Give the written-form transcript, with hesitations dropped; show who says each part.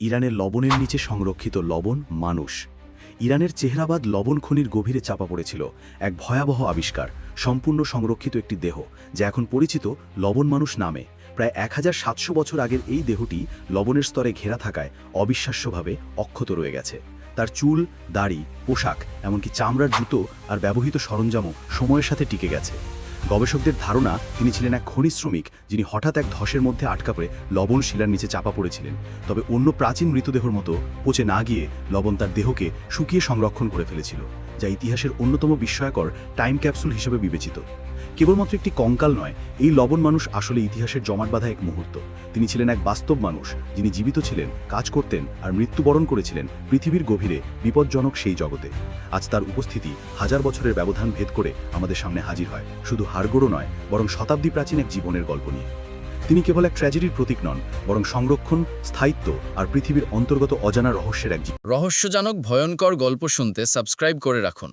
Speaker 1: ইরানের লবণের নিচে সংরক্ষিত লবণ মানুষ। ইরানের চেহরাবাদ লবণ খনির গভীরে চাপা পড়েছিল এক ভয়াবহ আবিষ্কার, সম্পূর্ণ সংরক্ষিত একটি দেহ, যা এখন পরিচিত লবণ মানুষ নামে। প্রায় 1700 বছর আগের এই দেহটি লবণের স্তরে ঘেরা থাকায় অবিশ্বাস্যভাবে অক্ষত রয়ে গেছে। তার চুল, দাড়ি, পোশাক, এমনকি চামড়ার জুতো আর ব্যবহৃত সরঞ্জামও সময়ের সাথে টিকে গেছে। গবেষকদের ধারণা তিনি ছিলেন এক খনি শ্রমিক, যিনি হঠাৎ এক ধসের মধ্যে আটকা পড়ে লবণ শিলার নিচে চাপা পড়েছিলেন। তবে অন্য প্রাচীন মৃতদেহর মতো পচে না গিয়ে লবণ তার দেহকে শুকিয়ে সংরক্ষণ করে ফেলেছিল, যা ইতিহাসের অন্যতম বিস্ময়কর টাইম ক্যাপসুল হিসেবে বিবেচিত। কেবলমাত্র একটি কঙ্কাল নয়, এই লবণ মানুষ আসলে ইতিহাসের জমাট বাঁধা এক মুহূর্ত। তিনি ছিলেন এক বাস্তব মানুষ, যিনি জীবিত ছিলেন, কাজ করতেন আর মৃত্যুবরণ করেছিলেন পৃথিবীর গভীরে বিপজ্জনক সেই জগতে। আজ তার উপস্থিতি হাজার বছরের ব্যবধান ভেদ করে আমাদের সামনে হাজির হয়, শুধু হাড়গোড়ো নয়, বরং শতাব্দী প্রাচীন এক জীবনের গল্প নিয়ে। তিনি কেবল এক ট্র্যাজেডির প্রতীক নন, বরং সংরক্ষণ, স্থায়িত্ব আর পৃথিবীর অন্তর্গত অজানা রহস্যের এক
Speaker 2: রহস্যজনক ভয়ঙ্কর গল্প শুনতে সাবস্ক্রাইব করে রাখুন।